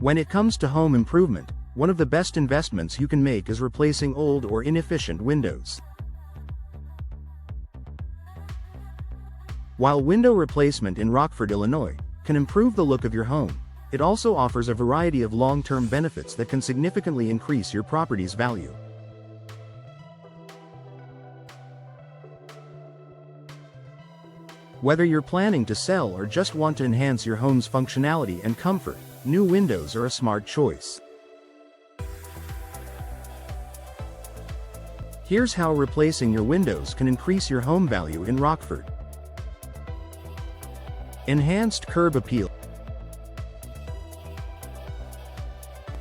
When it comes to home improvement, one of the best investments you can make is replacing old or inefficient windows. While window replacement in Rockford, Illinois, can improve the look of your home, it also offers a variety of long-term benefits that can significantly increase your property's value. Whether you're planning to sell or just want to enhance your home's functionality and comfort, new windows are a smart choice. Here's how replacing your windows can increase your home value in Rockford. Enhanced curb appeal.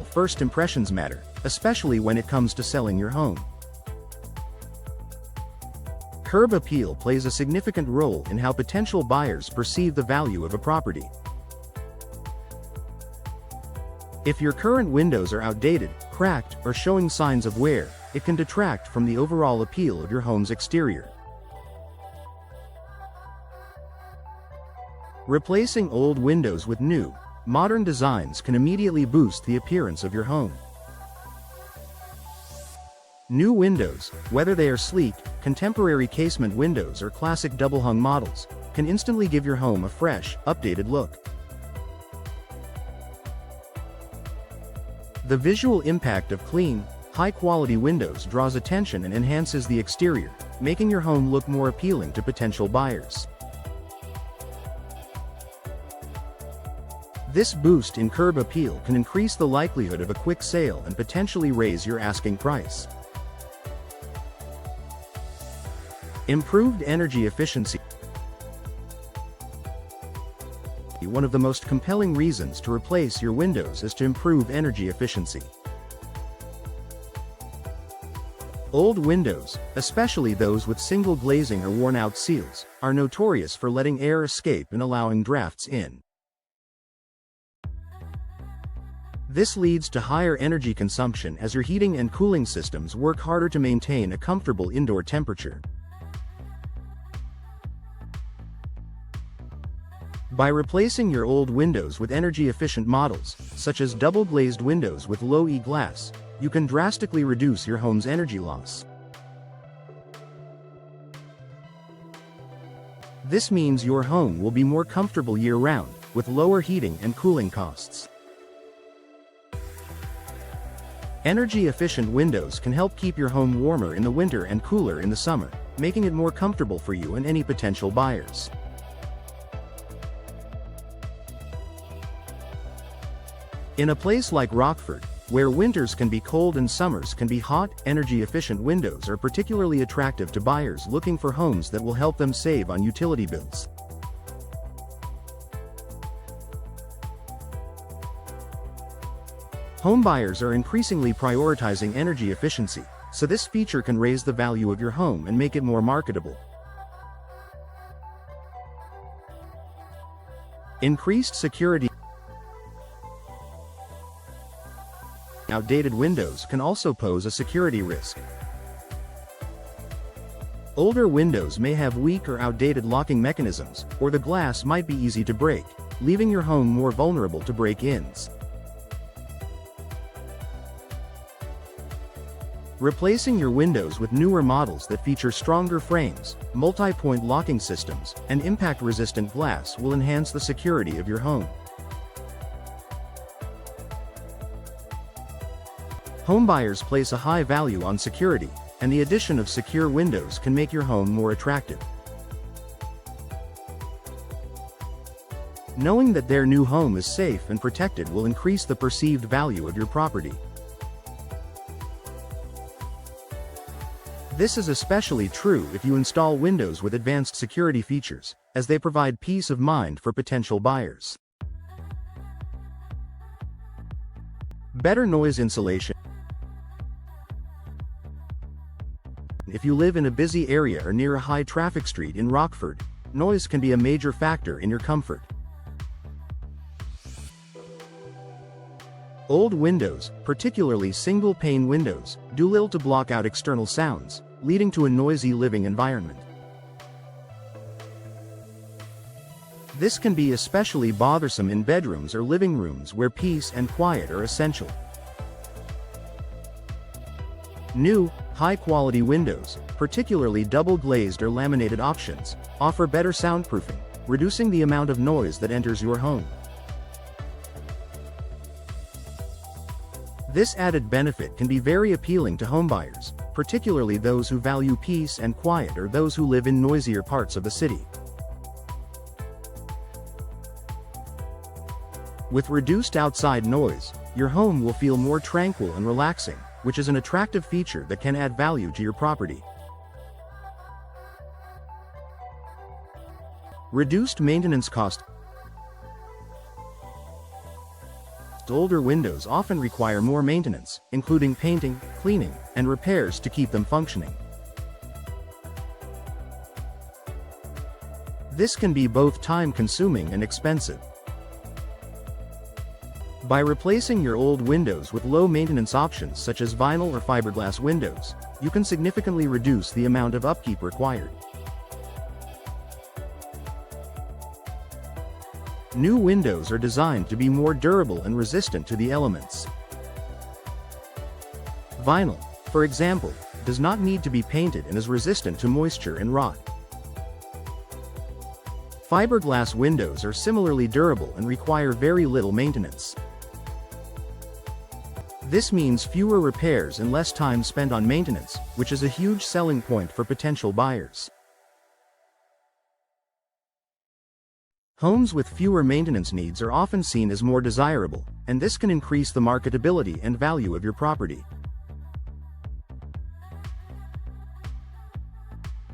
First impressions matter, especially when it comes to selling your home. Curb appeal plays a significant role in how potential buyers perceive the value of a property. If your current windows are outdated, cracked, or showing signs of wear, it can detract from the overall appeal of your home's exterior. Replacing old windows with new, modern designs can immediately boost the appearance of your home. New windows, whether they are sleek, contemporary casement windows or classic double-hung models, can instantly give your home a fresh, updated look. The visual impact of clean, high-quality windows draws attention and enhances the exterior, making your home look more appealing to potential buyers. This boost in curb appeal can increase the likelihood of a quick sale and potentially raise your asking price. Improved energy efficiency. One of the most compelling reasons to replace your windows is to improve energy efficiency. Old windows, especially those with single glazing or worn-out seals, are notorious for letting air escape and allowing drafts in. This leads to higher energy consumption as your heating and cooling systems work harder to maintain a comfortable indoor temperature. By replacing your old windows with energy-efficient models, such as double-glazed windows with low-E glass, you can drastically reduce your home's energy loss. This means your home will be more comfortable year-round, with lower heating and cooling costs. Energy-efficient windows can help keep your home warmer in the winter and cooler in the summer, making it more comfortable for you and any potential buyers. In a place like Rockford, where winters can be cold and summers can be hot, energy-efficient windows are particularly attractive to buyers looking for homes that will help them save on utility bills. Homebuyers are increasingly prioritizing energy efficiency, so this feature can raise the value of your home and make it more marketable. Increased security. Outdated windows can also pose a security risk. Older windows may have weak or outdated locking mechanisms, or the glass might be easy to break, leaving your home more vulnerable to break-ins. Replacing your windows with newer models that feature stronger frames, multi-point locking systems, and impact-resistant glass will enhance the security of your home. Homebuyers place a high value on security, and the addition of secure windows can make your home more attractive. Knowing that their new home is safe and protected will increase the perceived value of your property. This is especially true if you install windows with advanced security features, as they provide peace of mind for potential buyers. Better noise insulation. If you live in a busy area or near a high-traffic street in Rockford, noise can be a major factor in your comfort. Old windows, particularly single-pane windows, do little to block out external sounds, leading to a noisy living environment. This can be especially bothersome in bedrooms or living rooms where peace and quiet are essential. New, high-quality windows, particularly double-glazed or laminated options, offer better soundproofing, reducing the amount of noise that enters your home. This added benefit can be very appealing to homebuyers, particularly those who value peace and quiet or those who live in noisier parts of the city. With reduced outside noise, your home will feel more tranquil and relaxing, which is an attractive feature that can add value to your property. Reduced maintenance cost. Older windows often require more maintenance, including painting, cleaning, and repairs to keep them functioning. This can be both time-consuming and expensive. By replacing your old windows with low-maintenance options such as vinyl or fiberglass windows, you can significantly reduce the amount of upkeep required. New windows are designed to be more durable and resistant to the elements. Vinyl, for example, does not need to be painted and is resistant to moisture and rot. Fiberglass windows are similarly durable and require very little maintenance. This means fewer repairs and less time spent on maintenance, which is a huge selling point for potential buyers. Homes with fewer maintenance needs are often seen as more desirable, and this can increase the marketability and value of your property.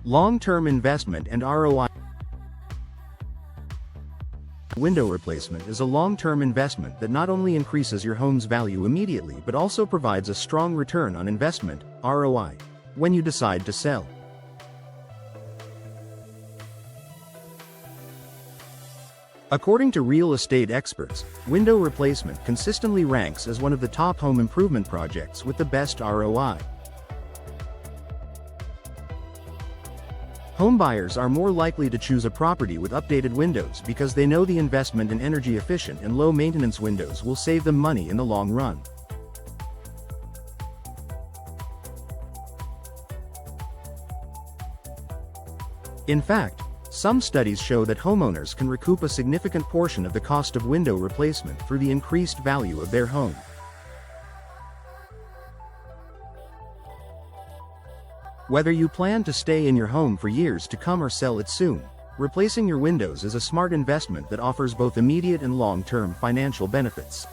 Long-term investment and ROI. Window replacement is a long-term investment that not only increases your home's value immediately but also provides a strong return on investment, ROI, when you decide to sell. According to real estate experts, window replacement consistently ranks as one of the top home improvement projects with the best ROI. Homebuyers are more likely to choose a property with updated windows because they know the investment in energy-efficient and low-maintenance windows will save them money in the long run. In fact, some studies show that homeowners can recoup a significant portion of the cost of window replacement through the increased value of their home. Whether you plan to stay in your home for years to come or sell it soon, replacing your windows is a smart investment that offers both immediate and long-term financial benefits.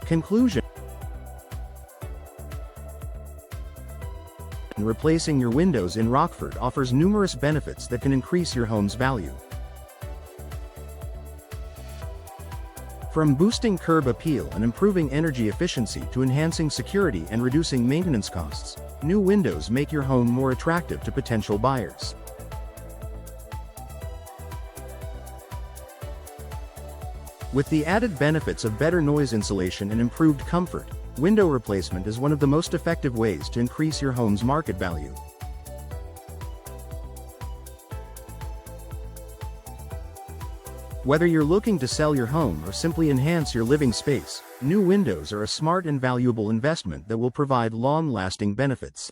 Conclusion. Replacing your windows in Rockford offers numerous benefits that can increase your home's value. From boosting curb appeal and improving energy efficiency to enhancing security and reducing maintenance costs, new windows make your home more attractive to potential buyers. With the added benefits of better noise insulation and improved comfort, window replacement is one of the most effective ways to increase your home's market value. Whether you're looking to sell your home or simply enhance your living space, new windows are a smart and valuable investment that will provide long-lasting benefits.